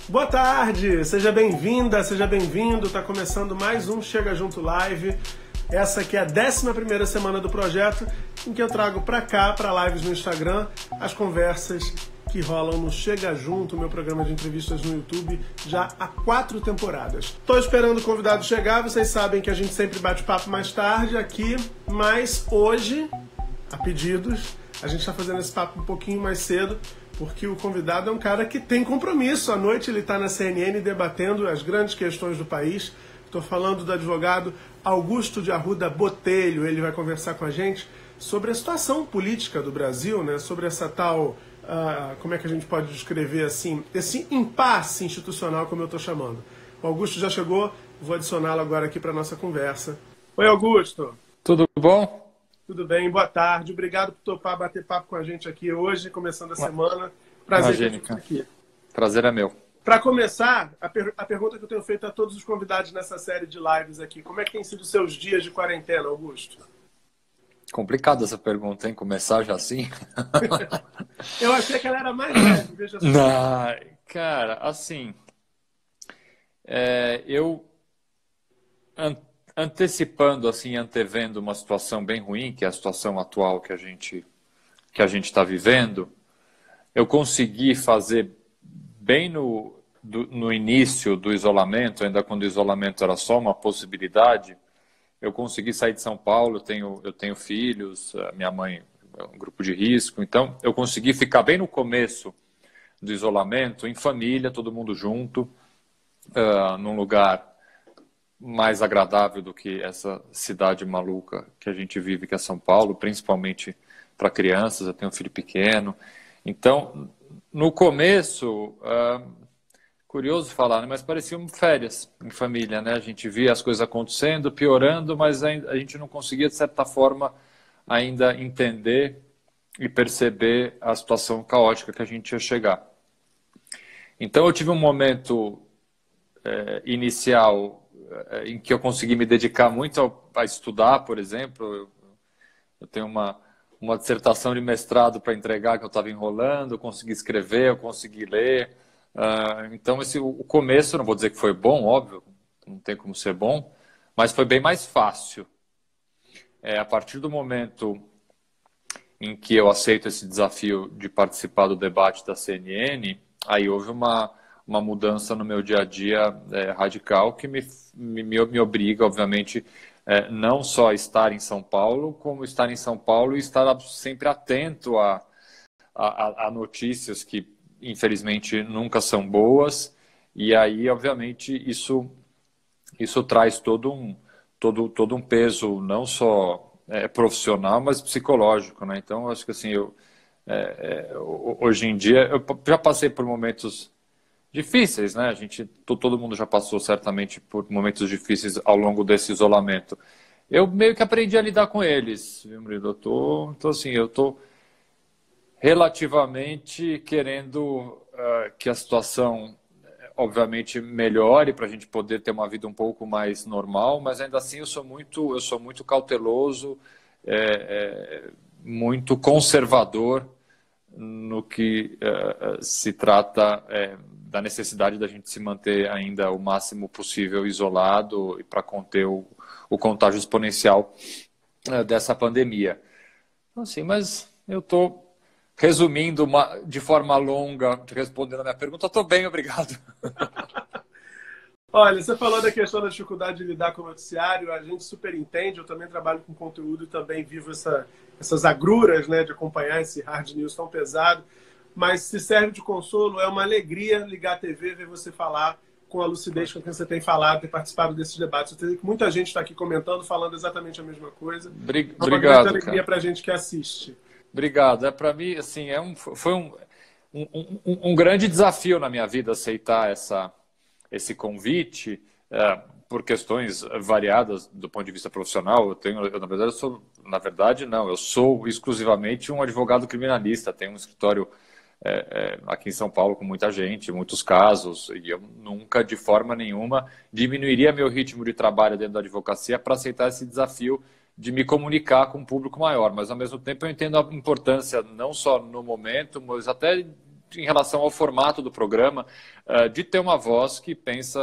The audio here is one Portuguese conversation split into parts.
Boa tarde, seja bem-vinda, seja bem-vindo. Está começando mais um Chega Junto Live. Essa aqui é a 11ª semana do projeto, em que eu trago para cá, para lives no Instagram, as conversas que rolam no Chega Junto, meu programa de entrevistas no YouTube, já há 4 temporadas. Estou esperando o convidado chegar, vocês sabem que a gente sempre bate papo mais tarde aqui, mas hoje, a pedidos, a gente está fazendo esse papo um pouquinho mais cedo, porque o convidado é um cara que tem compromisso. À noite ele está na CNN debatendo as grandes questões do país. Estou falando do advogado Augusto de Arruda Botelho. Ele vai conversar com a gente sobre a situação política do Brasil, né? Sobre essa tal, como é que a gente pode descrever assim, esse impasse institucional, como eu estou chamando. O Augusto já chegou, vou adicioná-lo agora aqui para a nossa conversa. Oi, Augusto. Tudo bom? Tudo bem, boa tarde. Obrigado por topar bater papo com a gente aqui hoje, começando a semana. Prazer estar aqui. Prazer é meu. Para começar, a pergunta que eu tenho feito a todos os convidados nessa série de lives aqui. Como é que tem sido os seus dias de quarentena, Augusto? Complicada essa pergunta, hein? Começar já assim? Eu achei que ela era mais leve, veja só. Não, cara, assim... eu... antecipando, assim, antevendo uma situação bem ruim, que é a situação atual que a gente está vivendo, eu consegui fazer bem no início do isolamento, ainda quando o isolamento era só uma possibilidade, eu consegui sair de São Paulo, eu tenho filhos, minha mãe é um grupo de risco, então eu consegui ficar bem no começo do isolamento, em família, todo mundo junto, num lugar mais agradável do que essa cidade maluca que a gente vive, que é São Paulo, principalmente para crianças. Eu tenho um filho pequeno. Então, no começo, curioso falar, né? Mas pareciam férias em família, né? A gente via as coisas acontecendo, piorando, mas a gente não conseguia, de certa forma, ainda entender e perceber a situação caótica que a gente ia chegar. Então, eu tive um momento inicial em que eu consegui me dedicar muito a estudar, por exemplo. Eu tenho uma dissertação de mestrado para entregar que eu estava enrolando, eu consegui escrever, eu consegui ler. Então, o começo, não vou dizer que foi bom, óbvio, não tem como ser bom, mas foi bem mais fácil. A partir do momento em que eu aceito esse desafio de participar do debate da CNN, aí houve uma mudança no meu dia a dia radical que me obriga, obviamente, não só a estar em São Paulo, como estar em São Paulo e estar sempre atento a notícias que, infelizmente, nunca são boas. E aí, obviamente, isso traz todo um peso, não só profissional, mas psicológico, né? Então, eu acho que assim, hoje em dia, eu já passei por momentos difíceis, né? Todo mundo já passou certamente por momentos difíceis ao longo desse isolamento. Eu meio que aprendi a lidar com eles, viu, Murilo? Eu estou relativamente querendo que a situação, obviamente, melhore para a gente poder ter uma vida um pouco mais normal, mas ainda assim eu sou muito cauteloso, muito conservador no que se trata da necessidade da gente se manter ainda o máximo possível isolado e para conter o contágio exponencial dessa pandemia. Então, assim, mas eu estou resumindo de forma longa, respondendo a minha pergunta. Estou bem, obrigado. Olha, você falou da questão da dificuldade de lidar com o noticiário, a gente super entende, eu também trabalho com conteúdo e também vivo essas agruras, né, de acompanhar esse hard news tão pesado, mas se serve de consolo, é uma alegria ligar a TV e ver você falar com a lucidez com que você tem falado, ter participado desses debates. Eu tenho que muita gente está aqui comentando, falando exatamente a mesma coisa. Obrigado, uma grande alegria para a gente que assiste. Obrigado. Para mim, assim, foi um grande desafio na minha vida aceitar esse convite, por questões variadas do ponto de vista profissional. Eu sou exclusivamente um advogado criminalista, tenho um escritório aqui em São Paulo com muita gente, muitos casos, e eu nunca, de forma nenhuma, diminuiria meu ritmo de trabalho dentro da advocacia para aceitar esse desafio de me comunicar com um público maior. Mas, ao mesmo tempo, eu entendo a importância, não só no momento, mas até em relação ao formato do programa, de ter uma voz que pensa,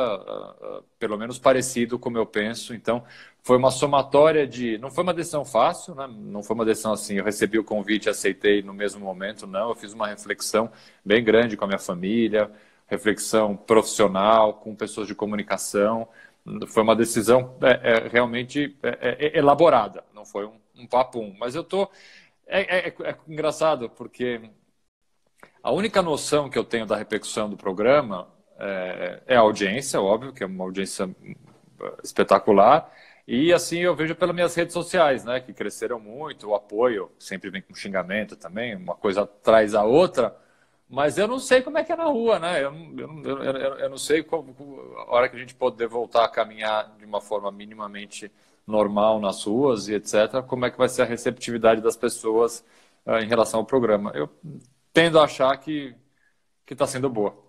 pelo menos parecido como eu penso. Então, foi uma somatória de... Não foi uma decisão fácil, né? Não foi uma decisão assim, eu recebi o convite e aceitei no mesmo momento, não. Eu fiz uma reflexão bem grande com a minha família, reflexão profissional, com pessoas de comunicação. Foi uma decisão realmente elaborada, não foi um papum. Mas eu tô... É engraçado, porque a única noção que eu tenho da repercussão do programa é a audiência, óbvio, que é uma audiência espetacular. E assim eu vejo pelas minhas redes sociais, né, que cresceram muito, o apoio sempre vem com xingamento também, uma coisa traz a outra, mas eu não sei como é que é na rua, né? Eu não sei a hora que a gente poder voltar a caminhar de uma forma minimamente normal nas ruas e etc., como é que vai ser a receptividade das pessoas em relação ao programa. Eu tendo a achar que está sendo boa.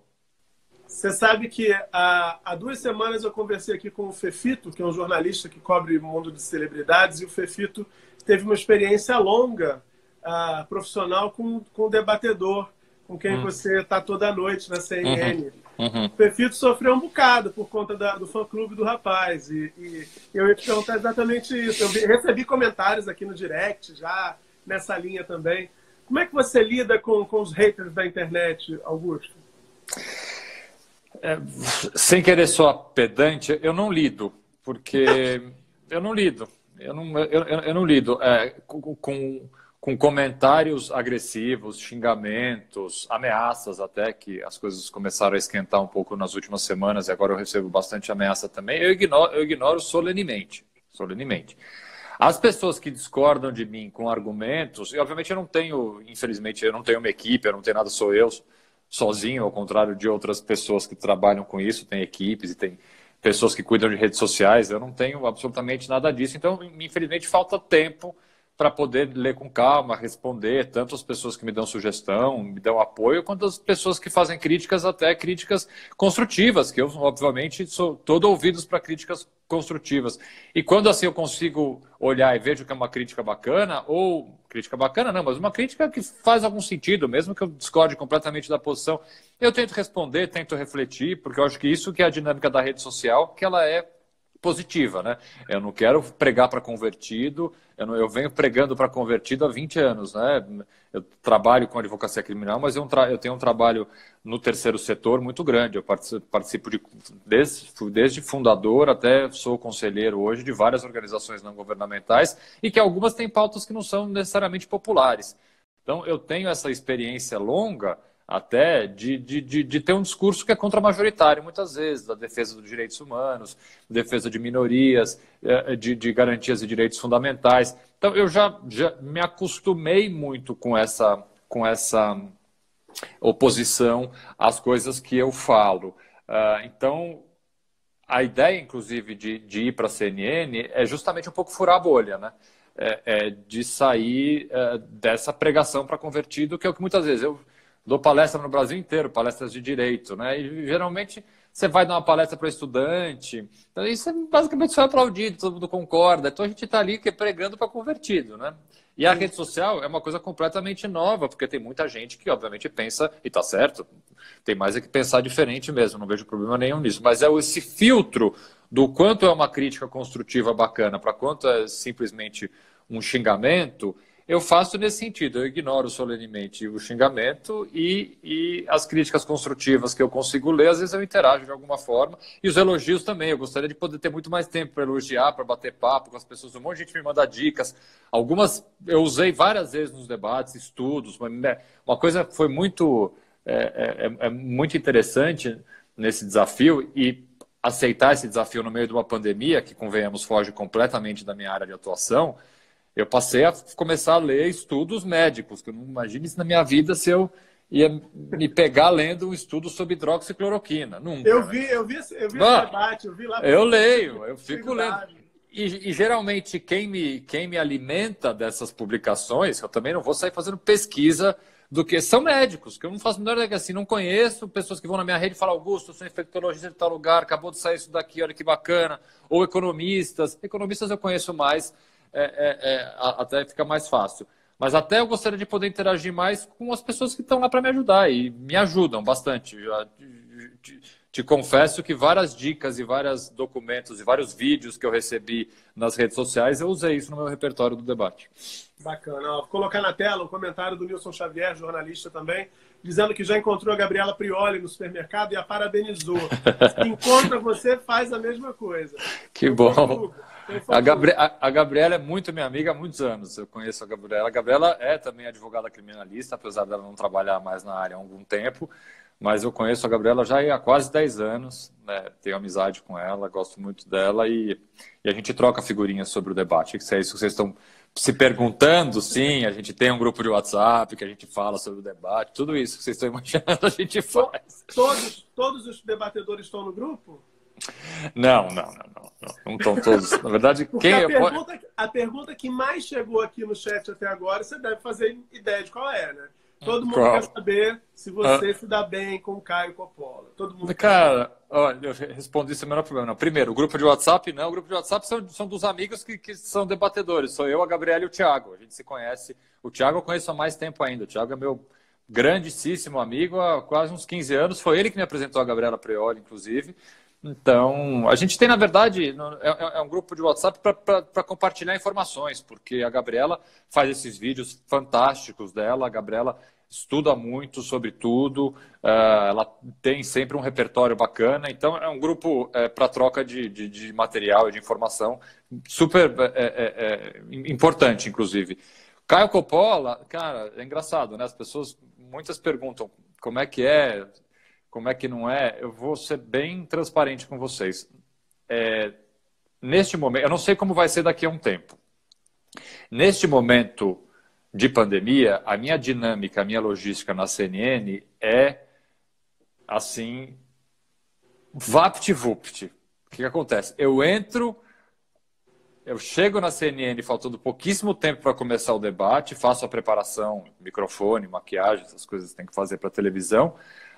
Você sabe que há 2 semanas eu conversei aqui com o Fefito, que é um jornalista que cobre o mundo de celebridades, e o Fefito teve uma experiência longa, profissional, com o debatedor, com quem você está toda noite na CNN. O Fefito sofreu um bocado por conta do fã-clube do rapaz. E eu ia te perguntar exatamente isso. Eu recebi comentários aqui no direct, já nessa linha também. Como é que você lida com os haters da internet, Augusto? Sem querer soar pedante, eu não lido, porque eu não lido. Eu não lido com comentários agressivos, xingamentos, ameaças até, que as coisas começaram a esquentar um pouco nas últimas semanas e agora eu recebo bastante ameaça também. Eu ignoro solenemente. As pessoas que discordam de mim com argumentos, e obviamente eu não tenho, infelizmente, eu não tenho uma equipe, eu não tenho nada, sou eu sozinho, ao contrário de outras pessoas que trabalham com isso, tem equipes e tem pessoas que cuidam de redes sociais, eu não tenho absolutamente nada disso, então infelizmente falta tempo para poder ler com calma, responder, tanto as pessoas que me dão sugestão, me dão apoio, quanto as pessoas que fazem críticas, até críticas construtivas, que eu, obviamente, sou todo ouvidos para críticas construtivas. E quando assim eu consigo olhar e vejo que é uma crítica bacana, ou crítica bacana não, mas uma crítica que faz algum sentido, mesmo que eu discorde completamente da posição, eu tento responder, tento refletir, porque eu acho que isso que é a dinâmica da rede social, que ela é positiva, né? Eu não quero pregar para convertido, eu venho pregando para convertido há 20 anos, né? Eu trabalho com advocacia criminal, mas eu tenho um trabalho no terceiro setor muito grande. Eu participo desde fundador até sou conselheiro hoje de várias organizações não governamentais e que algumas têm pautas que não são necessariamente populares. Então, eu tenho essa experiência longa até de ter um discurso que é contra-majoritário, muitas vezes, da defesa dos direitos humanos, defesa de minorias, de garantias de direitos fundamentais. Então, eu já me acostumei muito com essa oposição às coisas que eu falo. Então, a ideia, inclusive, de ir para a CNN é justamente um pouco furar a bolha, né? De sair dessa pregação para convertido, que é o que muitas vezes eu dou palestra no Brasil inteiro, palestras de direito, né? E geralmente você vai dar uma palestra para estudante, então isso basicamente só é aplaudido, todo mundo concorda. Então a gente está ali pregando para convertido, né? E a rede social é uma coisa completamente nova, porque tem muita gente que obviamente pensa, e está certo, tem mais é que pensar diferente mesmo, não vejo problema nenhum nisso, mas é esse filtro do quanto é uma crítica construtiva bacana para quanto é simplesmente um xingamento. Eu faço nesse sentido, eu ignoro solenemente o xingamento e as críticas construtivas que eu consigo ler, às vezes eu interajo de alguma forma, e os elogios também, eu gostaria de poder ter muito mais tempo para elogiar, para bater papo com as pessoas, um monte de gente me manda dicas, algumas eu usei várias vezes nos debates, estudos, uma coisa que foi muito interessante nesse desafio, e aceitar esse desafio no meio de uma pandemia, que convenhamos foge completamente da minha área de atuação, eu passei a começar a ler estudos médicos, que eu não imagino isso na minha vida se eu ia me pegar lendo um estudo sobre hidroxicloroquina. Nunca. Eu vi esse debate, eu vi lá. Eu leio, eu fico lendo. E geralmente quem me alimenta dessas publicações, eu também não vou sair fazendo pesquisa do que são médicos, que eu não faço a menor ideia, assim, não conheço pessoas que vão na minha rede e falam: Augusto, eu sou infectologista de tal lugar, acabou de sair isso daqui, olha que bacana. Ou economistas eu conheço mais, até fica mais fácil. Mas até eu gostaria de poder interagir mais com as pessoas que estão lá para me ajudar e me ajudam bastante. Já te confesso que várias dicas e vários documentos e vários vídeos que eu recebi nas redes sociais, eu usei isso no meu repertório do debate. Bacana. Ó, vou colocar na tela um comentário do Nilson Xavier, jornalista também, dizendo que já encontrou a Gabriela Prioli no supermercado e a parabenizou. Se encontra você, faz a mesma coisa. Que bom. A Gabriela é muito minha amiga há muitos anos. Eu conheço a Gabriela. A Gabriela é também advogada criminalista, apesar dela não trabalhar mais na área há algum tempo. Mas eu conheço a Gabriela já há quase 10 anos, né? Tenho amizade com ela, gosto muito dela e a gente troca figurinhas sobre o debate. Se é isso que vocês estão se perguntando, sim, a gente tem um grupo de WhatsApp que a gente fala sobre o debate, tudo isso que vocês estão imaginando a gente faz. Todos os debatedores estão no grupo? Não estão todos. Na verdade, a pergunta que mais chegou aqui no chat até agora, você deve fazer ideia de qual é, né? Todo mundo quer saber se você se dá bem com o Caio Coppola. Todo mundo Cara, olha, eu respondi isso, é o menor problema. Não. Primeiro, o grupo de WhatsApp não. O grupo de WhatsApp são dos amigos que são debatedores. Sou eu, a Gabriela e o Thiago. A gente se conhece. O Thiago eu conheço há mais tempo ainda. O Thiago é meu grandíssimo amigo há quase uns 15 anos. Foi ele que me apresentou a Gabriela Prioli, inclusive. Então, a gente tem, na verdade, é um grupo de WhatsApp para compartilhar informações, porque a Gabriela faz esses vídeos fantásticos dela, a Gabriela estuda muito sobre tudo, ela tem sempre um repertório bacana, então é um grupo para troca de material e de informação super importante, inclusive. Caio Coppola, cara, é engraçado, né? As pessoas, muitas perguntam como é que não é. Eu vou ser bem transparente com vocês. Neste momento, eu não sei como vai ser daqui a um tempo. Neste momento de pandemia, a minha dinâmica, a minha logística na CNN é assim, vapt-vupt. O que acontece? Eu chego na CNN faltando pouquíssimo tempo para começar o debate, faço a preparação, microfone, maquiagem, essas coisas que tem que fazer para televisão.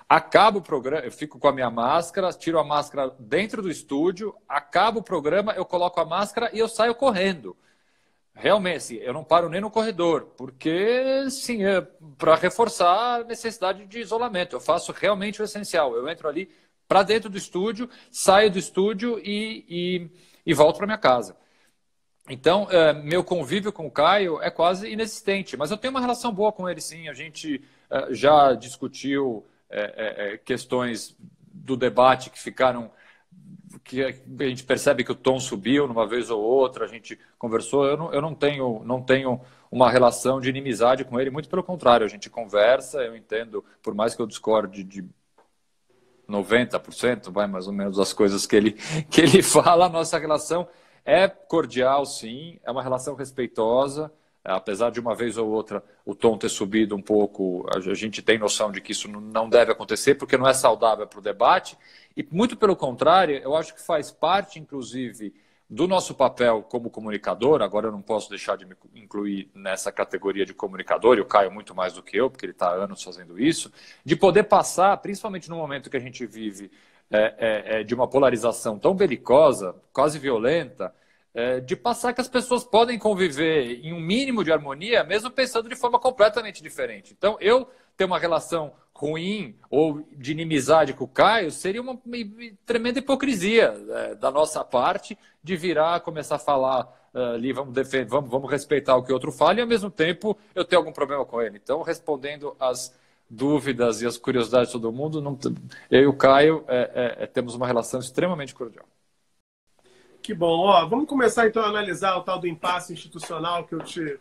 Acaba o programa, eu fico com a minha máscara, tiro a máscara dentro do estúdio, acaba o programa, eu coloco a máscara e eu saio correndo. Realmente, assim, eu não paro nem no corredor, porque, sim, para reforçar a necessidade de isolamento. Eu faço realmente o essencial. Eu entro ali para dentro do estúdio, saio do estúdio e volto para minha casa. Então, meu convívio com o Caio é quase inexistente, mas eu tenho uma relação boa com ele, sim. A gente já discutiu questões do debate que ficaram, que a gente percebe que o tom subiu numa vez ou outra, a gente conversou. Eu não tenho uma relação de inimizade com ele, muito pelo contrário, a gente conversa, eu entendo, por mais que eu discorde de 90%, vai mais ou menos as coisas que ele fala, a nossa relação é cordial, sim, é uma relação respeitosa, apesar de uma vez ou outra o tom ter subido um pouco, a gente tem noção de que isso não deve acontecer, porque não é saudável para o debate, e muito pelo contrário, eu acho que faz parte, inclusive, do nosso papel como comunicador. Agora eu não posso deixar de me incluir nessa categoria de comunicador, e o Caio muito mais do que eu, porque ele está há anos fazendo isso, de poder passar, principalmente no momento que a gente vive de uma polarização tão belicosa, quase violenta, de passar que as pessoas podem conviver em um mínimo de harmonia, mesmo pensando de forma completamente diferente. Então, eu ter uma relação ruim ou de inimizade com o Caio seria uma tremenda hipocrisia da nossa parte de virar, começar a falar ali, vamos respeitar o que o outro fala, e ao mesmo tempo eu ter algum problema com ele. Então, respondendo às dúvidas e as curiosidades de todo mundo, eu e o Caio temos uma relação extremamente cordial. Que bom. Ó, vamos começar então a analisar o tal do impasse institucional que eu te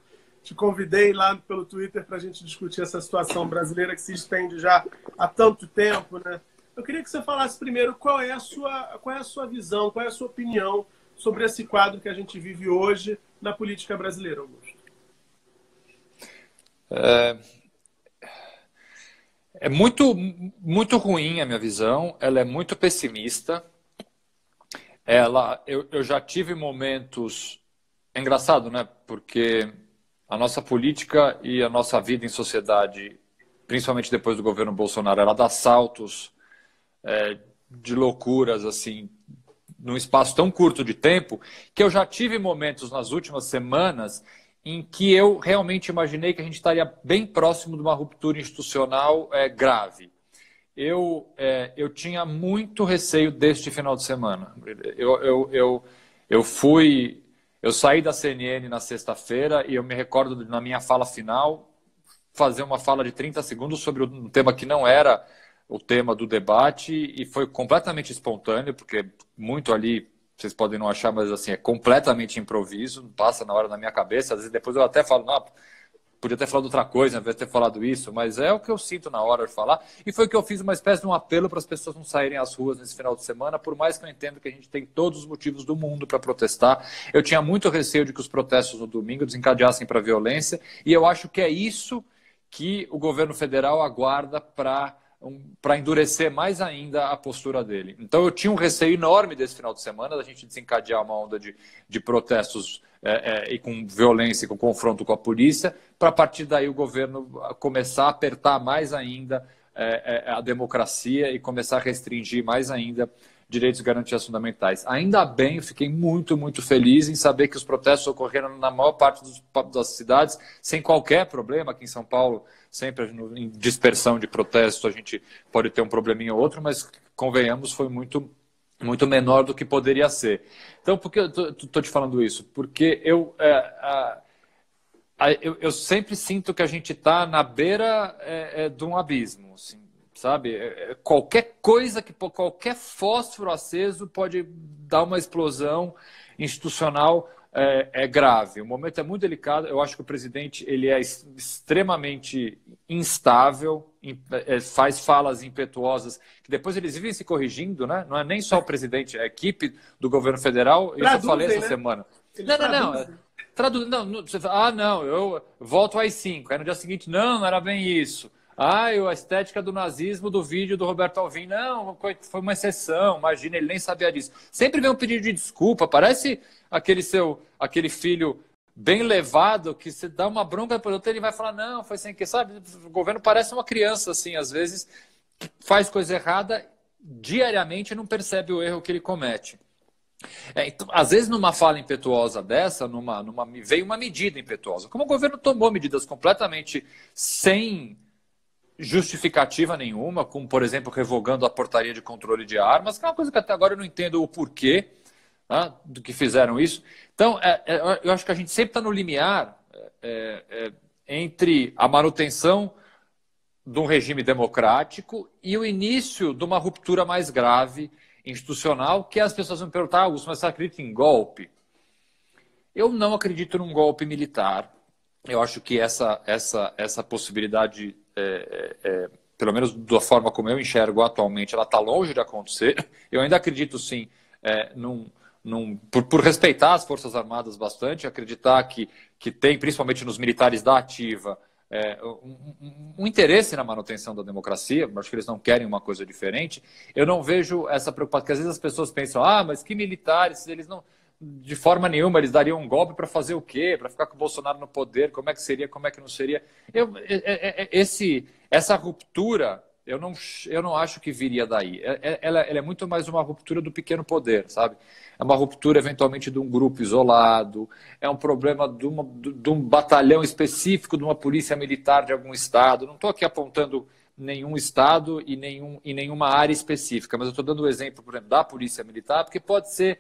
convidei lá pelo Twitter para a gente discutir essa situação brasileira que se estende já há tanto tempo, né? Eu queria que você falasse primeiro qual é a sua visão, qual é a sua opinião sobre esse quadro que a gente vive hoje na política brasileira, Augusto. É muito, muito ruim a minha visão, ela é muito pessimista. Eu já tive momentos... É engraçado, né? Porque a nossa política e a nossa vida em sociedade, principalmente depois do governo Bolsonaro, ela dá saltos de loucuras, assim, num espaço tão curto de tempo, que eu já tive momentos nas últimas semanas em que eu realmente imaginei que a gente estaria bem próximo de uma ruptura institucional grave. Eu tinha muito receio deste final de semana. Eu saí da CNN na sexta-feira e eu me recordo, na minha fala final, fazer uma fala de 30 segundos sobre um tema que não era o tema do debate e foi completamente espontâneo, porque muito ali, vocês podem não achar, mas assim, é completamente improviso, passa na hora na minha cabeça. Às vezes depois eu até falo, não, podia ter falado outra coisa, ao invés de ter falado isso, mas é o que eu sinto na hora de falar. E foi que eu fiz uma espécie de um apelo para as pessoas não saírem às ruas nesse final de semana, por mais que eu entenda que a gente tem todos os motivos do mundo para protestar. Eu tinha muito receio de que os protestos no domingo desencadeassem para violência, e eu acho que é isso que o governo federal aguarda para endurecer mais ainda a postura dele. Então eu tinha um receio enorme desse final de semana, da gente desencadear uma onda de protestos e com violência e com confronto com a polícia, para a partir daí o governo começar a apertar mais ainda a democracia e começar a restringir mais ainda direitos e garantias fundamentais. Ainda bem, eu fiquei muito, muito feliz em saber que os protestos ocorreram na maior parte das cidades sem qualquer problema. Aqui em São Paulo, sempre em dispersão de protesto, a gente pode ter um probleminha ou outro, mas convenhamos, foi muito menor do que poderia ser. Então, por que eu estou te falando isso? Porque eu sempre sinto que a gente está na beira de um abismo, assim, sabe? Qualquer coisa, qualquer fósforo aceso pode dar uma explosão institucional grave. O momento é muito delicado. Eu acho que o presidente ele é extremamente instável, faz falas impetuosas, que depois eles vivem se corrigindo, né? Não é nem só o presidente, é a equipe do governo federal. Isso eu falei essa semana. Não. Eu volto às 5. Aí no dia seguinte, não era bem isso. A estética do nazismo do vídeo do Roberto Alvim. Não, foi uma exceção, imagina, ele nem sabia disso. Sempre vem um pedido de desculpa, parece aquele filho bem levado, que você dá uma bronca para o outro, ele vai falar, não, foi sem que, sabe? O governo parece uma criança, assim, às vezes, que faz coisa errada diariamente e não percebe o erro que ele comete. Então, às vezes, numa fala impetuosa dessa, veio uma medida impetuosa. Como o governo tomou medidas completamente sem justificativa nenhuma, como, por exemplo, revogando a portaria de controle de armas, que é uma coisa que até agora eu não entendo o porquê, né, do que fizeram isso. Então, eu acho que a gente sempre está no limiar entre a manutenção de um regime democrático e o início de uma ruptura mais grave institucional, que as pessoas vão perguntar, Augusto, mas você acredita em golpe? Eu não acredito num golpe militar. Eu acho que essa possibilidade, pelo menos da forma como eu enxergo atualmente, ela está longe de acontecer. Eu ainda acredito, sim, por respeitar as Forças Armadas bastante, acreditar que tem, principalmente nos militares da ativa, um interesse na manutenção da democracia. Acho que eles não querem uma coisa diferente. Eu não vejo essa preocupação, porque às vezes as pessoas pensam, mas que militares, eles não... De forma nenhuma, eles dariam um golpe para fazer o quê? Para ficar com o Bolsonaro no poder? Como é que seria? Como é que não seria? Essa ruptura, eu não acho que viria daí. Ela é muito mais uma ruptura do pequeno poder, sabe? É uma ruptura, eventualmente, de um grupo isolado, é um problema de um batalhão específico, de uma polícia militar de algum estado. Não estou aqui apontando nenhum estado e nenhuma área específica, mas eu estou dando o exemplo, por exemplo, da polícia militar, porque pode ser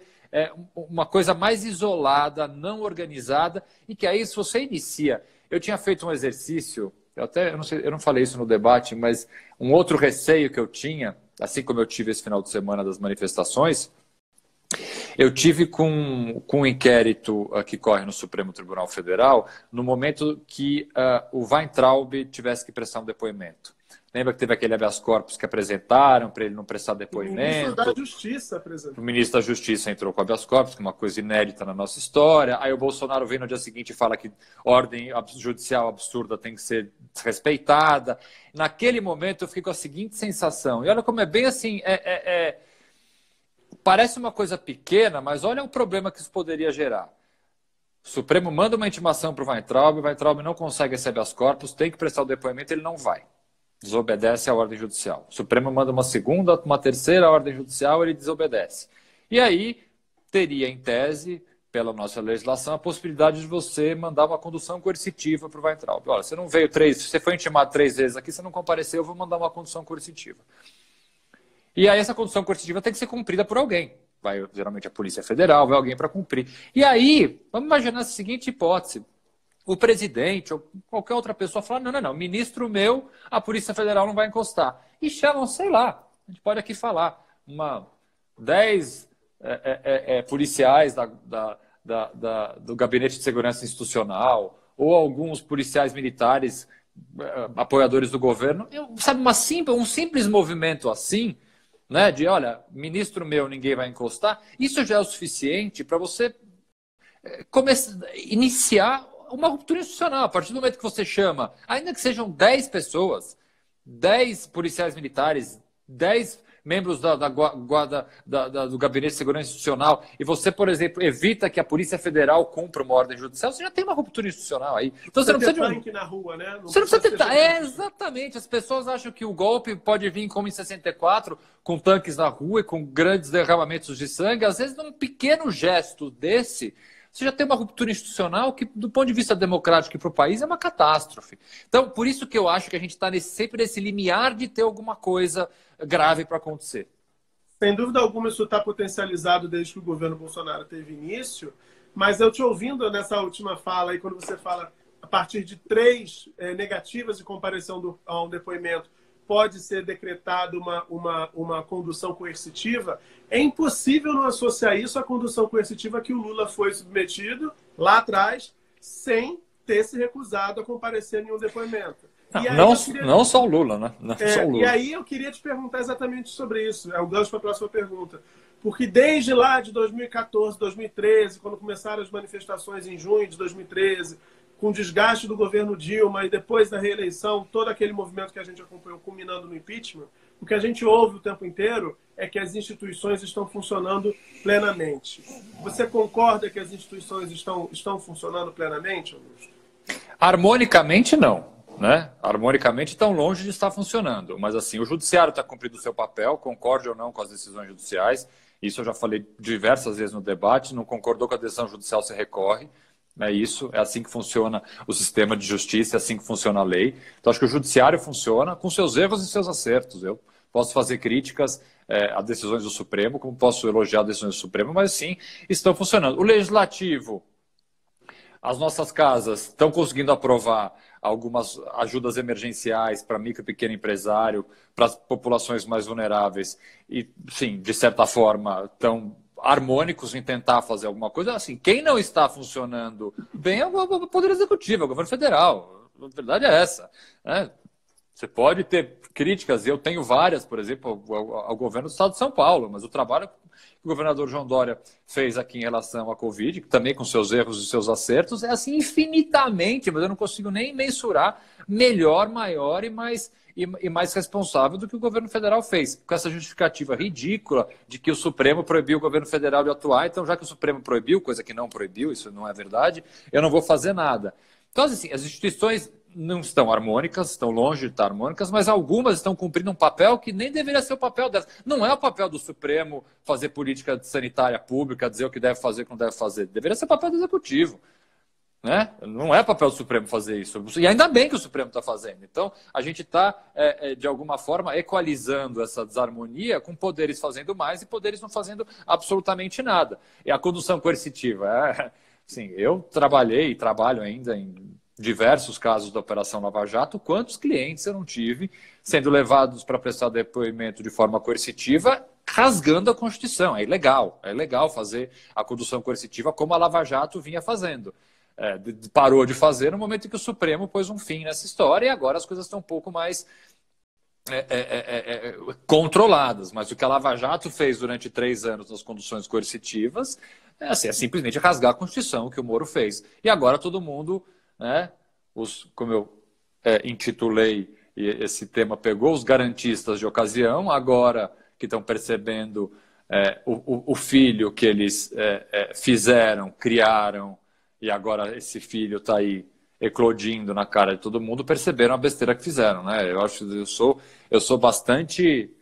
uma coisa mais isolada, não organizada, e que aí, se você inicia... Eu tinha feito um exercício, eu não falei isso no debate, mas um outro receio que eu tinha, assim como eu tive esse final de semana das manifestações, eu tive com um inquérito que corre no Supremo Tribunal Federal, no momento que o Weintraub tivesse que prestar um depoimento. Lembra que teve aquele habeas corpus que apresentaram para ele não prestar depoimento? O ministro da Justiça apresentou. O ministro da Justiça entrou com habeas corpus, que é uma coisa inédita na nossa história. Aí o Bolsonaro vem no dia seguinte e fala que ordem judicial absurda tem que ser respeitada. Naquele momento eu fiquei com a seguinte sensação. E olha como é bem assim... Parece uma coisa pequena, mas olha o problema que isso poderia gerar. O Supremo manda uma intimação para o Weintraub não consegue esse habeas corpus, tem que prestar o depoimento, ele não vai. Desobedece à ordem judicial. O Supremo manda uma segunda, uma terceira ordem judicial, ele desobedece. E aí teria, em tese, pela nossa legislação, a possibilidade de você mandar uma condução coercitiva para o Weintraub. Olha, você não veio você foi intimado 3 vezes aqui, você não compareceu, eu vou mandar uma condução coercitiva. E aí essa condução coercitiva tem que ser cumprida por alguém. Vai, geralmente, a Polícia Federal, vai alguém para cumprir. E aí, vamos imaginar a seguinte hipótese. O presidente ou qualquer outra pessoa fala, não, ministro meu, a Polícia Federal não vai encostar. E chamam, sei lá, a gente pode aqui falar, 10 policiais do Gabinete de Segurança Institucional ou alguns policiais militares apoiadores do governo. Sabe, um simples movimento assim, né, de, olha, ministro meu, ninguém vai encostar, isso já é o suficiente para você iniciar uma ruptura institucional. A partir do momento que você chama, ainda que sejam 10 pessoas, 10 policiais militares, 10 membros da guarda do Gabinete de Segurança Institucional, e você, por exemplo, evita que a Polícia Federal cumpra uma ordem judicial, você já tem uma ruptura institucional aí. Então você não precisa de tanque na rua, né? Você não precisa ter... exatamente. As pessoas acham que o golpe pode vir como em 64, com tanques na rua e com grandes derramamentos de sangue. Às vezes, num pequeno gesto desse, você já tem uma ruptura institucional que, do ponto de vista democrático e para o país, é uma catástrofe. Então, por isso que eu acho que a gente está sempre nesse limiar de ter alguma coisa grave para acontecer. Sem dúvida alguma, isso está potencializado desde que o governo Bolsonaro teve início, mas eu te ouvindo nessa última fala, aí, quando você fala a partir de 3 negativas de comparação a um depoimento, pode ser decretada uma condução coercitiva, é impossível não associar isso à condução coercitiva que o Lula foi submetido lá atrás, sem ter se recusado a comparecer em nenhum depoimento. Não só o Lula, né? Só o Lula. E aí eu queria te perguntar exatamente sobre isso. É o gancho para a próxima pergunta. Porque desde lá de 2014, 2013, quando começaram as manifestações em junho de 2013, com o desgaste do governo Dilma e depois da reeleição, todo aquele movimento que a gente acompanhou culminando no impeachment, o que a gente ouve o tempo inteiro é que as instituições estão funcionando plenamente. Você concorda que as instituições estão funcionando plenamente, Augusto? Harmonicamente, não. Né? Harmonicamente estão longe de estar funcionando, mas assim, o judiciário está cumprindo o seu papel, concorde ou não com as decisões judiciais, isso eu já falei diversas vezes no debate, não concordou com a decisão judicial, se recorre, é isso, é assim que funciona o sistema de justiça, é assim que funciona a lei. Então acho que o judiciário funciona com seus erros e seus acertos. Eu posso fazer críticas a decisões do Supremo, como posso elogiar decisões do Supremo, mas sim, estão funcionando. O Legislativo, as nossas casas estão conseguindo aprovar algumas ajudas emergenciais para micro e pequeno empresário, para as populações mais vulneráveis e, sim, de certa forma, estão harmônicos em tentar fazer alguma coisa. Assim, quem não está funcionando bem é o Poder Executivo, é o governo federal. A verdade é essa, né? Você pode ter críticas, e eu tenho várias, por exemplo, ao governo do Estado de São Paulo, mas o trabalho que o governador João Dória fez aqui em relação à Covid, também com seus erros e seus acertos, é assim infinitamente, mas eu não consigo nem mensurar, melhor, maior e mais responsável do que o governo federal fez, com essa justificativa ridícula de que o Supremo proibiu o governo federal de atuar, então já que o Supremo proibiu, coisa que não proibiu, isso não é verdade, eu não vou fazer nada. Então, assim, as instituições não estão harmônicas, estão longe de estar harmônicas, mas algumas estão cumprindo um papel que nem deveria ser o papel delas. Não é o papel do Supremo fazer política sanitária pública, dizer o que deve fazer e o que não deve fazer. Deveria ser o papel do Executivo. Né? Não é papel do Supremo fazer isso. E ainda bem que o Supremo está fazendo. Então, a gente está, de alguma forma, equalizando essa desarmonia com poderes fazendo mais e poderes não fazendo absolutamente nada. E a condução coercitiva. Sim, eu trabalhei e trabalho ainda em diversos casos da Operação Lava Jato. Quantos clientes eu não tive sendo levados para prestar depoimento de forma coercitiva, rasgando a Constituição? É ilegal fazer a condução coercitiva como a Lava Jato vinha fazendo. Parou de fazer no momento em que o Supremo pôs um fim nessa história e agora as coisas estão um pouco mais controladas. Mas o que a Lava Jato fez durante 3 anos nas conduções coercitivas é simplesmente rasgar a Constituição, o que o Moro fez. E agora todo mundo, né, como eu intitulei, e esse tema pegou, os garantistas de ocasião, agora que estão percebendo o filho que eles fizeram, criaram, e agora esse filho está aí eclodindo na cara de todo mundo, perceberam a besteira que fizeram, né? Eu sou bastante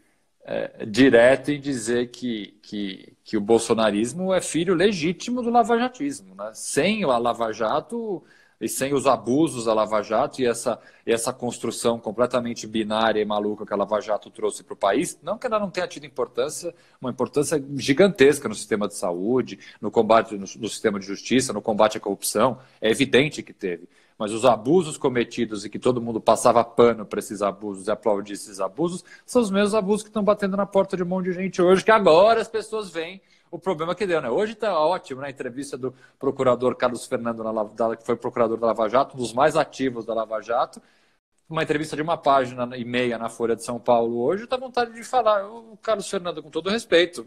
direto em dizer que que o bolsonarismo é filho legítimo do lavajatismo, né? Sem a Lava Jato e sem os abusos da Lava Jato e essa construção completamente binária e maluca que a Lava Jato trouxe para o país, não que ela não tenha tido importância, uma importância gigantesca no sistema de saúde, no combate no sistema de justiça, no combate à corrupção, é evidente que teve. Mas os abusos cometidos e que todo mundo passava pano para esses abusos e aplaudia esses abusos, são os mesmos abusos que estão batendo na porta de um monte de gente hoje, que agora as pessoas veem o problema que deu, né? Hoje está ótimo, né? A entrevista do procurador Carlos Fernando, que foi procurador da Lava Jato, um dos mais ativos da Lava Jato, uma entrevista de 1,5 páginas na Folha de São Paulo hoje, dá vontade de falar, o Carlos Fernando, com todo respeito,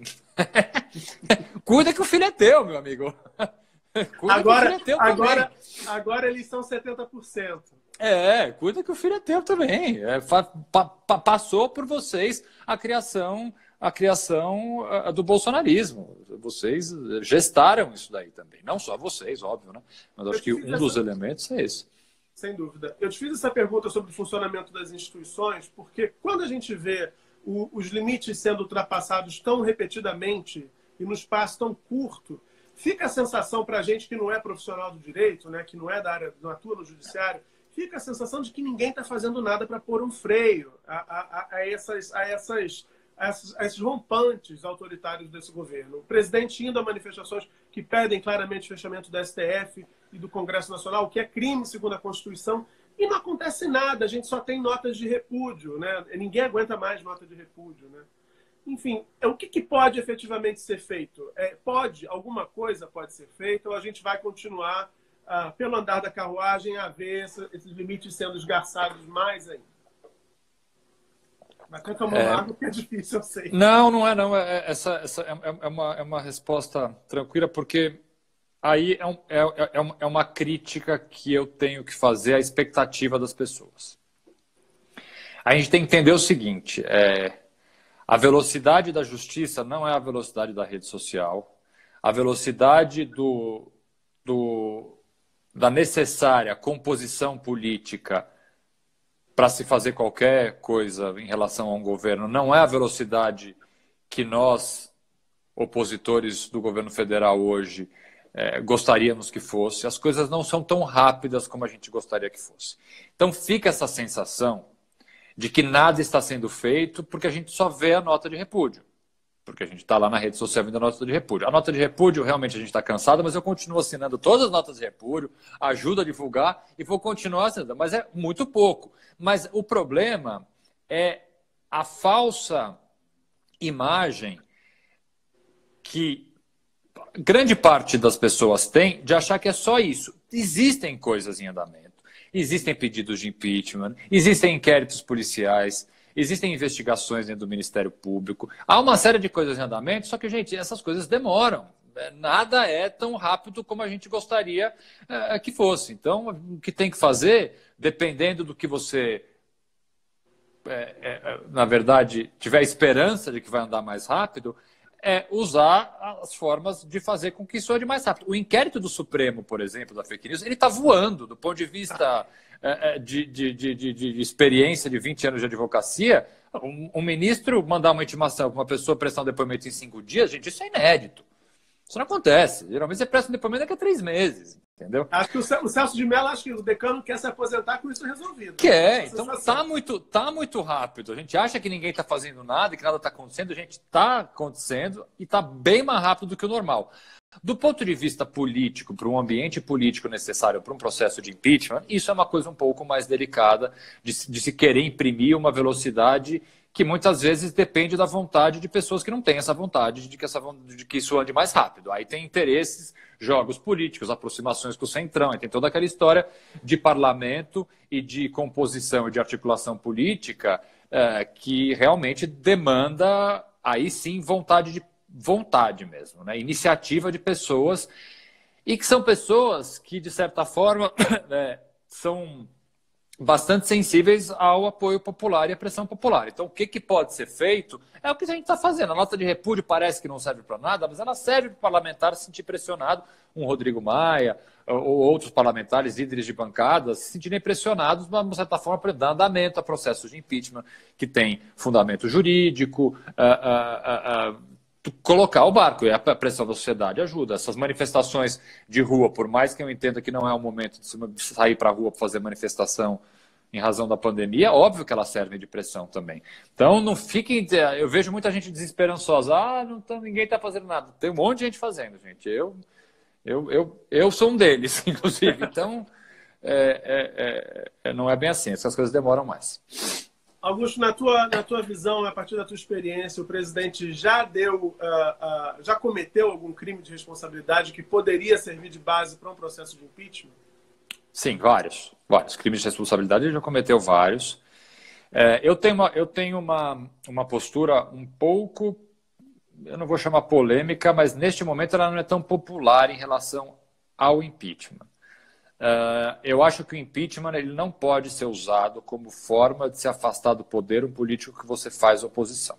cuida que o filho é teu, meu amigo. Agora eles são 70%. Cuida que o filho é teu também. Passou por vocês a criação do bolsonarismo. Vocês gestaram isso daí também. Não só vocês, óbvio, né? Mas acho que um dos elementos é esse. Sem dúvida. Eu te fiz essa pergunta sobre o funcionamento das instituições, porque quando a gente vê os limites sendo ultrapassados tão repetidamente e num espaço tão curto, fica a sensação para a gente que não é profissional do direito, né, que não é da área, não atua no judiciário, fica a sensação de que ninguém está fazendo nada para pôr um freio a esses rompantes autoritários desse governo. O presidente indo a manifestações que pedem claramente o fechamento da STF e do Congresso Nacional, o que é crime segundo a Constituição, e não acontece nada, a gente só tem notas de repúdio, né? Ninguém aguenta mais nota de repúdio, né? Enfim, o que pode efetivamente ser feito? Alguma coisa pode ser feita ou a gente vai continuar, pelo andar da carruagem, a ver esses limites sendo esgarçados mais ainda? Mas tenta tomar água, que é difícil, eu sei. Não é não. Essa é uma resposta tranquila, porque aí é uma crítica que eu tenho que fazer à expectativa das pessoas. A gente tem que entender o seguinte, a velocidade da justiça não é a velocidade da rede social. A velocidade da necessária composição política para se fazer qualquer coisa em relação a um governo não é a velocidade que nós, opositores do governo federal hoje, gostaríamos que fosse. As coisas não são tão rápidas como a gente gostaria que fosse. Então fica essa sensação de que nada está sendo feito porque a gente só vê a nota de repúdio. Porque a gente está lá na rede social vendo a nota de repúdio. A nota de repúdio, realmente, a gente está cansado, mas eu continuo assinando todas as notas de repúdio, ajudo a divulgar e vou continuar assinando. Mas é muito pouco. Mas o problema é a falsa imagem que grande parte das pessoas tem de achar que é só isso. Existem coisas em andamento. Existem pedidos de impeachment, existem inquéritos policiais, existem investigações dentro do Ministério Público. Há uma série de coisas em andamento, só que, gente, essas coisas demoram. Nada é tão rápido como a gente gostaria que fosse. Então, o que tem que fazer, dependendo do que você, na verdade, tiver esperança de que vai andar mais rápido, é usar as formas de fazer com que isso ande mais rápido. O inquérito do Supremo, por exemplo, da fake news, ele está voando do ponto de vista de experiência de 20 anos de advocacia. Um ministro mandar uma intimação para uma pessoa prestar um depoimento em 5 dias, gente, isso é inédito. Isso não acontece. Geralmente você presta um depoimento daqui a 3 meses. Entendeu? Acho que o Celso de Mello, acho que o decano quer se aposentar com isso resolvido. Então tá muito rápido. A gente acha que ninguém está fazendo nada e que nada está acontecendo. A gente está acontecendo e está bem mais rápido do que o normal. Do ponto de vista político, para um ambiente político necessário para um processo de impeachment, isso é uma coisa um pouco mais delicada de se querer imprimir uma velocidade que muitas vezes depende da vontade de pessoas que não têm essa vontade de que isso ande mais rápido. Aí tem interesses, jogos políticos, aproximações com o Centrão, aí tem toda aquela história de parlamento e de composição e de articulação política que realmente demanda, aí sim, vontade mesmo, né? Iniciativa de pessoas, e que são pessoas que, de certa forma, são bastante sensíveis ao apoio popular e à pressão popular. Então, o que pode ser feito é o que a gente está fazendo. A nota de repúdio parece que não serve para nada, mas ela serve para o parlamentar se sentir pressionado, um Rodrigo Maia ou outros parlamentares, líderes de bancadas, se sentirem pressionados, de certa forma, para dar andamento a processos de impeachment que tem fundamento jurídico, colocar o barco, e a pressão da sociedade ajuda. Essas manifestações de rua, por mais que eu entenda que não é o momento de sair para a rua para fazer manifestação em razão da pandemia, é óbvio que elas servem de pressão também. Então, não fiquem... Eu vejo muita gente desesperançosa. Ninguém está fazendo nada. Tem um monte de gente fazendo, gente. Eu sou um deles, inclusive. Então, não é bem assim. Essas coisas demoram mais. Augusto, na tua visão, a partir da tua experiência, o presidente já já cometeu algum crime de responsabilidade que poderia servir de base para um processo de impeachment? Sim, vários. Vários. Crimes de responsabilidade ele já cometeu vários. Eu tenho uma postura um pouco, eu não vou chamar polêmica, mas neste momento ela não é tão popular em relação ao impeachment. Eu acho que o impeachment ele não pode ser usado como forma de se afastar do poder um político que você faz oposição.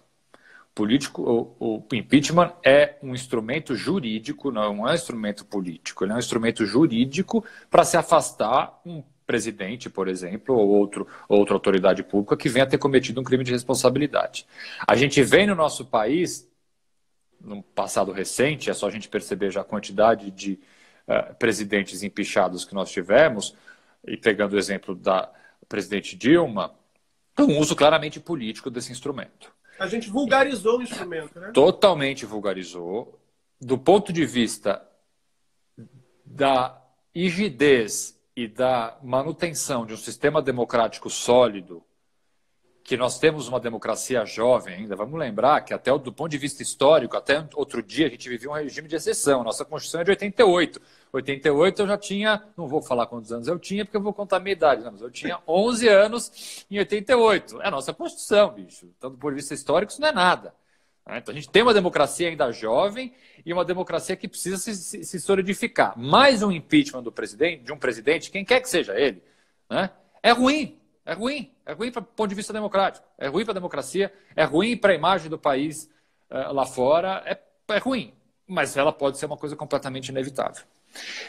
O impeachment é um instrumento jurídico, não é um instrumento político. Ele é um instrumento jurídico para se afastar um presidente, por exemplo, ou outra autoridade pública que venha ter cometido um crime de responsabilidade. A gente vem no nosso país, no passado recente, é só a gente perceber já a quantidade de presidentes empichados que nós tivemos, e pegando o exemplo da presidente Dilma, um uso claramente político desse instrumento. A gente vulgarizou o instrumento, né? Totalmente vulgarizou. Do ponto de vista da rigidez e da manutenção de um sistema democrático sólido, que nós temos uma democracia jovem ainda, vamos lembrar que até do ponto de vista histórico, até outro dia a gente vivia um regime de exceção. Nossa Constituição é de 88. 88 eu já tinha, não vou falar quantos anos eu tinha, porque eu vou contar a minha idade, mas eu tinha 11 anos em 88. É a nossa Constituição, bicho. Então, do ponto de vista histórico, isso não é nada. Então, a gente tem uma democracia ainda jovem e uma democracia que precisa se solidificar. Mais um impeachment de um presidente, quem quer que seja ele, né? É ruim. É ruim para o ponto de vista democrático, é ruim para a democracia, é ruim para a imagem do país lá fora, é ruim, mas ela pode ser uma coisa completamente inevitável.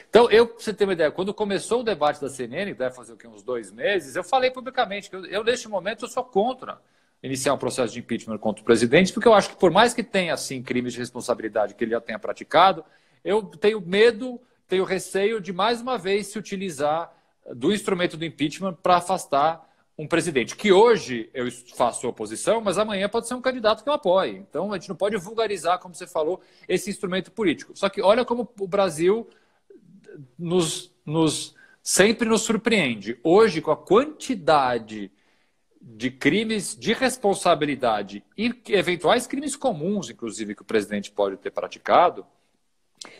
Então, para você ter uma ideia, quando começou o debate da CNN, deve fazer uns 2 meses, eu falei publicamente que neste momento, eu sou contra iniciar um processo de impeachment contra o presidente, porque eu acho que por mais que tenha, assim, crimes de responsabilidade que ele já tenha praticado, eu tenho medo, tenho receio de, mais uma vez, se utilizar do instrumento do impeachment para afastar um presidente, que hoje eu faço oposição, mas amanhã pode ser um candidato que eu apoie. Então, a gente não pode vulgarizar, como você falou, esse instrumento político. Só que olha como o Brasil sempre nos surpreende. Hoje, com a quantidade de crimes de responsabilidade e eventuais crimes comuns, inclusive, que o presidente pode ter praticado,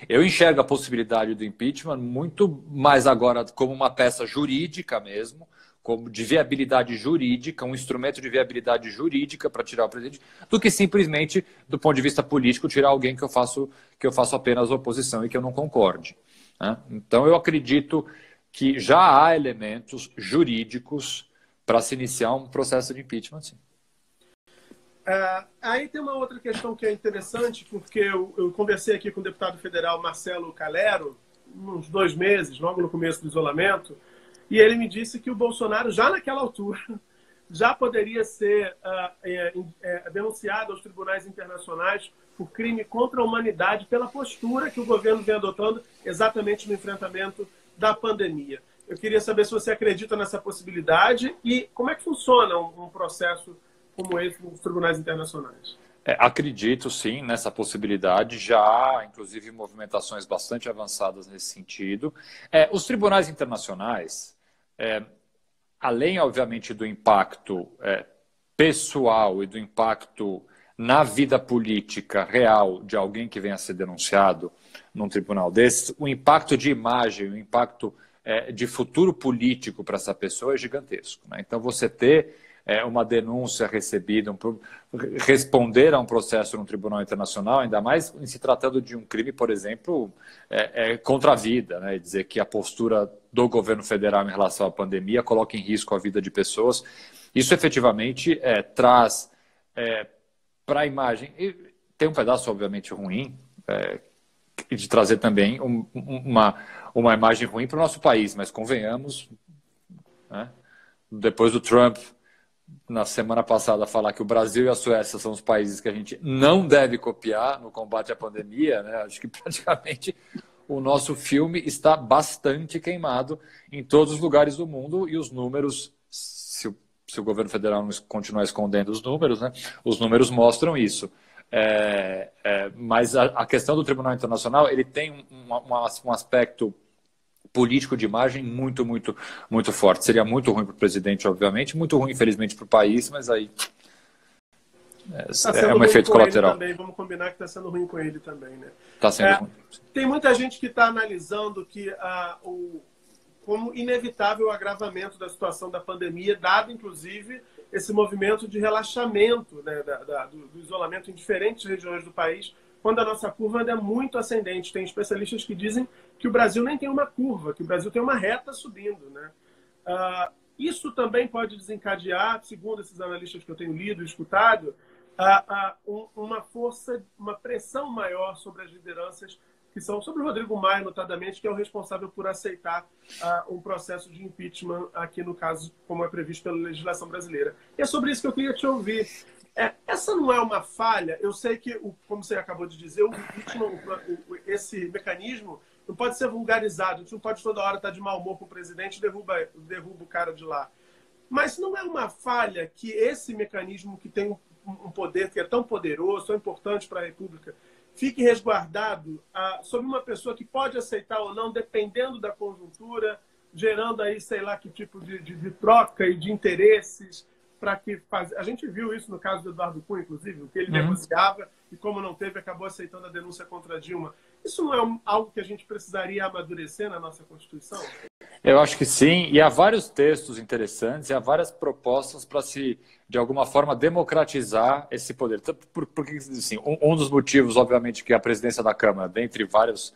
eu enxergo a possibilidade do impeachment muito mais agora como uma peça jurídica mesmo, como de viabilidade jurídica, um instrumento de viabilidade jurídica para tirar o presidente, do que simplesmente, do ponto de vista político, tirar alguém que eu faço apenas oposição e que eu não concorde. Né? Então, eu acredito que já há elementos jurídicos para se iniciar um processo de impeachment, sim. Aí tem uma outra questão que é interessante, porque eu conversei aqui com o deputado federal Marcelo Calero, uns 2 meses, logo no começo do isolamento, e ele me disse que o Bolsonaro, já naquela altura, já poderia ser denunciado aos tribunais internacionais por crime contra a humanidade pela postura que o governo vem adotando exatamente no enfrentamento da pandemia. Eu queria saber se você acredita nessa possibilidade e como é que funciona um processo como esse nos tribunais internacionais. Acredito, sim, nessa possibilidade. Já há, inclusive, movimentações bastante avançadas nesse sentido. Os tribunais internacionais, além, obviamente, do impacto pessoal e do impacto na vida política real de alguém que venha a ser denunciado num tribunal desses, o impacto de imagem, o impacto de futuro político para essa pessoa é gigantesco. Né? Então, você ter uma denúncia recebida, responder a um processo num tribunal internacional, ainda mais em se tratando de um crime, por exemplo, contra a vida, né? Dizer que a postura do governo federal em relação à pandemia coloca em risco a vida de pessoas. Isso efetivamente traz para a imagem, e tem um pedaço obviamente ruim, de trazer também uma imagem ruim para o nosso país, mas convenhamos, né? Depois do Trump na semana passada, falar que o Brasil e a Suécia são os países que a gente não deve copiar no combate à pandemia, né? Acho que praticamente o nosso filme está bastante queimado em todos os lugares do mundo e os números, se o governo federal não continuar escondendo os números, né? Os números mostram isso. Mas a questão do Tribunal Internacional, ele tem um aspecto político de imagem muito, muito, muito forte. Seria muito ruim para o presidente, obviamente, muito ruim, infelizmente, para o país, mas aí é um efeito colateral. Também. Vamos combinar que está sendo ruim com ele também, né? Está sendo ruim. Tem muita gente que está analisando que como inevitável o agravamento da situação da pandemia, dado, inclusive, esse movimento de relaxamento, né, do isolamento em diferentes regiões do país, quando a nossa curva ainda é muito ascendente. Tem especialistas que dizem que o Brasil nem tem uma curva, que o Brasil tem uma reta subindo, né? Isso também pode desencadear, segundo esses analistas que eu tenho lido e escutado, uma força, uma pressão maior sobre as lideranças, que são sobre o Rodrigo Maia, notadamente, que é o responsável por aceitar um processo de impeachment aqui, no caso, como é previsto pela legislação brasileira. E é sobre isso que eu queria te ouvir. Essa não é uma falha? Eu sei que, como você acabou de dizer, o impeachment, esse mecanismo não pode ser vulgarizado. A gente não pode toda hora estar de mau humor com o presidente e derruba o cara de lá. Mas não é uma falha que esse mecanismo, que tem um poder que é tão poderoso, tão importante para a República, fique resguardado sobre uma pessoa que pode aceitar ou não, dependendo da conjuntura, gerando aí, sei lá, que tipo de troca e de interesses para que a gente viu isso no caso do Eduardo Cunha, inclusive, o que ele negociava e, como não teve, acabou aceitando a denúncia contra a Dilma. Isso não é algo que a gente precisaria amadurecer na nossa Constituição? Eu acho que sim, e há vários textos interessantes, e há várias propostas para se, de alguma forma, democratizar esse poder. Porque, assim, um dos motivos, obviamente, que a presidência da Câmara, dentre vários,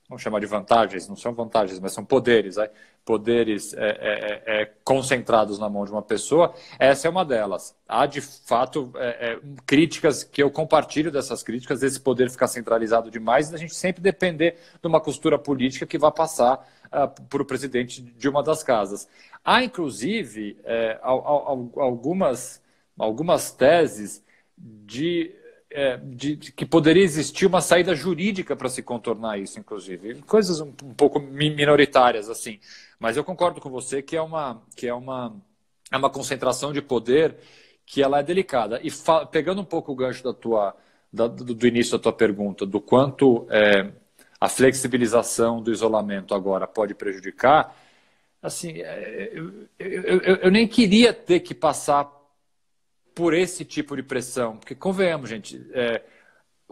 vamos chamar de vantagens, não são vantagens, mas são poderes, poderes concentrados na mão de uma pessoa, essa é uma delas. Há, de fato, críticas que eu compartilho dessas críticas, desse poder ficar centralizado demais, e da gente sempre depender de uma costura política que vai passar para o presidente de uma das casas. Há, inclusive, algumas teses de que poderia existir uma saída jurídica para se contornar isso, inclusive. Coisas um pouco minoritárias, assim. Mas eu concordo com você que é uma concentração de poder que ela é delicada. E pegando um pouco o gancho do início da tua pergunta, do quanto a flexibilização do isolamento agora pode prejudicar, assim, eu nem queria ter que passar por esse tipo de pressão, porque convenhamos, gente,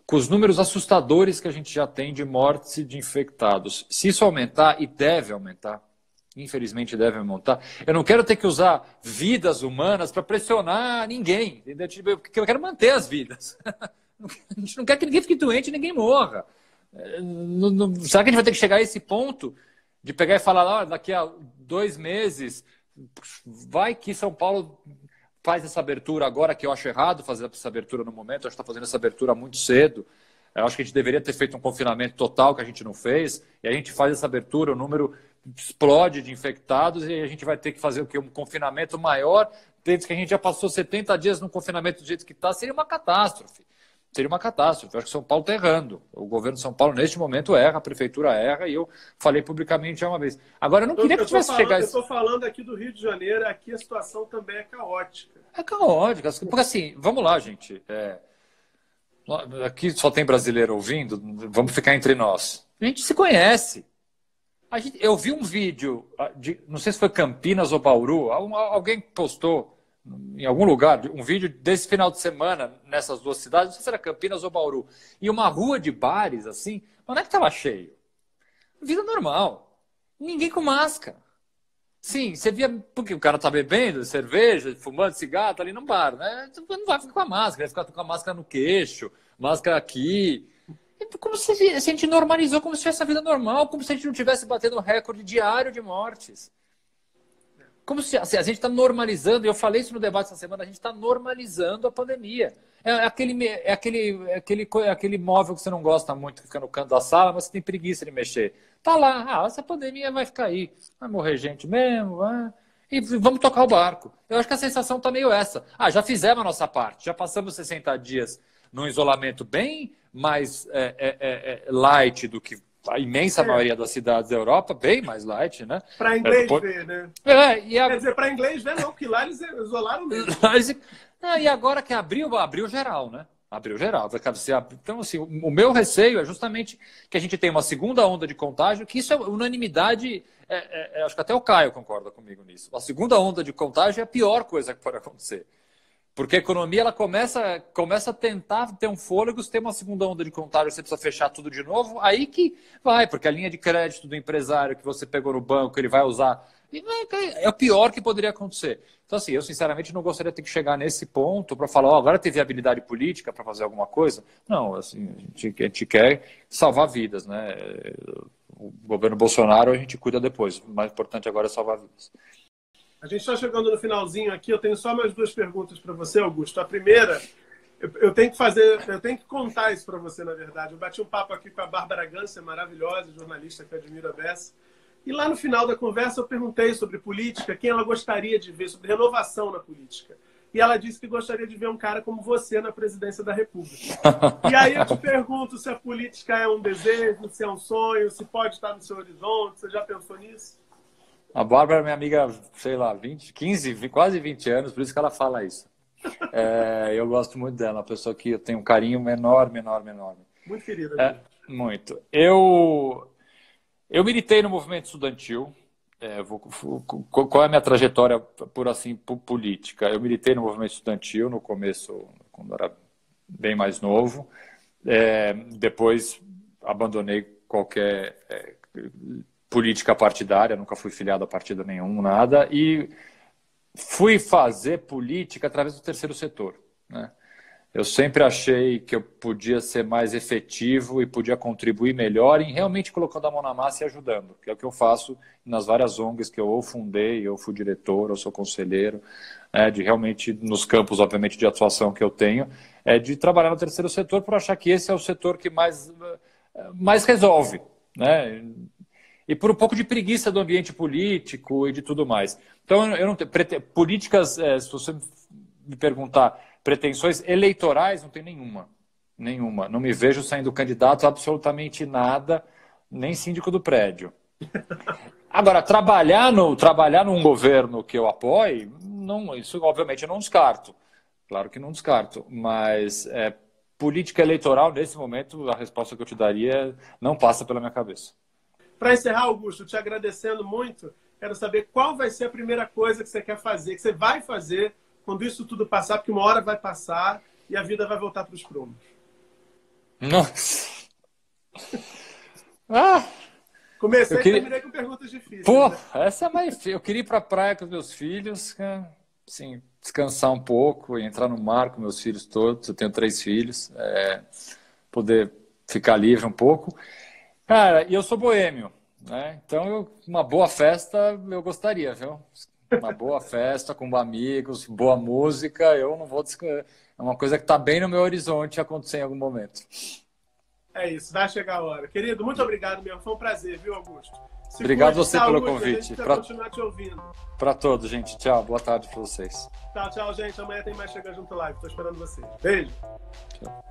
com os números assustadores que a gente já tem de mortes e de infectados, se isso aumentar, e deve aumentar, infelizmente deve aumentar, eu não quero ter que usar vidas humanas para pressionar ninguém, entendeu? Porque eu quero manter as vidas. A gente não quer que ninguém fique doente e ninguém morra. Será que a gente vai ter que chegar a esse ponto de pegar e falar, daqui a 2 meses, vai que São Paulo faz essa abertura agora, que eu acho errado fazer essa abertura no momento, eu acho que está fazendo essa abertura muito cedo. Eu acho que a gente deveria ter feito um confinamento total, que a gente não fez, e a gente faz essa abertura, o número explode de infectados, e a gente vai ter que fazer o quê? Um confinamento maior, desde que a gente já passou 70 dias no confinamento do jeito que está, seria uma catástrofe. Seria uma catástrofe. Eu acho que São Paulo está errando. O governo de São Paulo, neste momento, erra, a prefeitura erra, e eu falei publicamente já uma vez. Agora, eu não queria que tivesse chegado... Eu estou falando aqui do Rio de Janeiro, aqui a situação também é caótica. É caótica. Porque, assim, vamos lá, gente. Aqui só tem brasileiro ouvindo, vamos ficar entre nós. A gente se conhece. Eu vi um vídeo, não sei se foi Campinas ou Bauru, alguém postou em algum lugar, um vídeo desse final de semana nessas duas cidades, não sei se era Campinas ou Bauru, e uma rua de bares, assim, onde é que estava cheio? Vida normal. Ninguém com máscara. Sim, você via, porque o cara tá bebendo cerveja, fumando cigarro, tá ali no bar, né? Não vai ficar com a máscara, vai ficar com a máscara no queixo, máscara aqui. Como se a gente normalizou, como se tivesse a vida normal, como se a gente não tivesse batendo recorde diário de mortes. Como se assim, a gente está normalizando, e eu falei isso no debate essa semana, a gente está normalizando a pandemia. Aquele móvel que você não gosta muito, que fica no canto da sala, mas você tem preguiça de mexer. Tá lá, essa pandemia vai ficar aí. Vai morrer gente mesmo, vai. e vamos tocar o barco. Eu acho que a sensação está meio essa. Ah, já fizemos a nossa parte, já passamos 60 dias num isolamento bem mais light do que a imensa maioria das cidades da Europa, bem mais light, né? Para inglês ver, né? Quer dizer, para inglês ver não, porque lá eles isolaram mesmo. E agora que abriu geral, né? Abriu geral. Então, assim, o meu receio é justamente que a gente tem uma segunda onda de contágio, que isso é unanimidade, acho que até o Caio concorda comigo nisso. A segunda onda de contágio é a pior coisa que pode acontecer. Porque a economia ela começa a tentar ter um fôlego, se tem uma segunda onda de contágio, você precisa fechar tudo de novo, aí que vai, porque a linha de crédito do empresário que você pegou no banco, ele vai usar. É o pior que poderia acontecer. Então, assim, eu sinceramente não gostaria de ter que chegar nesse ponto para falar, agora tem viabilidade política para fazer alguma coisa. Não, assim, a gente quer salvar vidas, né? O governo Bolsonaro a gente cuida depois. O mais importante agora é salvar vidas. A gente está chegando no finalzinho aqui, eu tenho só mais 2 perguntas para você, Augusto. A primeira, eu tenho que contar isso para você, na verdade. Eu bati um papo aqui com a Bárbara Gância, maravilhosa, jornalista que eu admiro a beça. E lá no final da conversa eu perguntei sobre política, quem ela gostaria de ver, sobre renovação na política. E ela disse que gostaria de ver um cara como você na presidência da República. E aí eu te pergunto se a política é um desejo, se é um sonho, se pode estar no seu horizonte, você já pensou nisso? A Bárbara é minha amiga, sei lá, 15, quase 20 anos, por isso que ela fala isso. Eu gosto muito dela, uma pessoa que eu tenho um carinho enorme, enorme, enorme. Muito querida. Muito. Eu militei no movimento estudantil. Qual é a minha trajetória, política? Eu militei no movimento estudantil no começo, quando era bem mais novo. Depois abandonei qualquer política partidária, nunca fui filiado a partido nenhum, nada, e fui fazer política através do terceiro setor, né? Eu sempre achei que eu podia ser mais efetivo e podia contribuir melhor em realmente colocando a mão na massa e ajudando, que é o que eu faço nas várias ONGs que eu ou fundei, eu fui diretor, eu sou conselheiro, de realmente, nos campos, obviamente, de atuação que eu tenho, de trabalhar no terceiro setor por achar que esse é o setor que mais resolve, né? E por um pouco de preguiça do ambiente político e de tudo mais. Então, eu não tenho políticas, se você me perguntar, pretensões eleitorais, não tem nenhuma. Nenhuma. Não me vejo saindo candidato a absolutamente nada, nem síndico do prédio. Agora, trabalhar num governo que eu apoie, não, isso obviamente eu não descarto. Claro que não descarto. Mas política eleitoral, nesse momento, a resposta que eu te daria não passa pela minha cabeça. Para encerrar, Augusto, te agradecendo muito, quero saber qual vai ser a primeira coisa que você quer fazer, que você vai fazer quando isso tudo passar, porque uma hora vai passar e a vida vai voltar para os prumos. Nossa! Comecei e terminei com perguntas difíceis. Pô, né? Essa é mais feia. Eu queria ir para a praia com os meus filhos, assim, descansar um pouco e entrar no mar com meus filhos todos. Eu tenho 3 filhos. Poder ficar livre um pouco. Cara, e eu sou boêmio, né? Então, uma boa festa eu gostaria, viu? Uma boa festa com amigos, boa música, eu não vou descansar. É uma coisa que está bem no meu horizonte acontecer em algum momento. É isso, vai chegar a hora. Querido, muito obrigado mesmo. Foi um prazer, viu, Augusto? Obrigado você pelo convite. Para continuar te ouvindo. Para todos, gente. Tchau, boa tarde para vocês. Tchau, gente. Amanhã tem mais Chega Junto Live. Estou esperando vocês. Beijo. Tchau.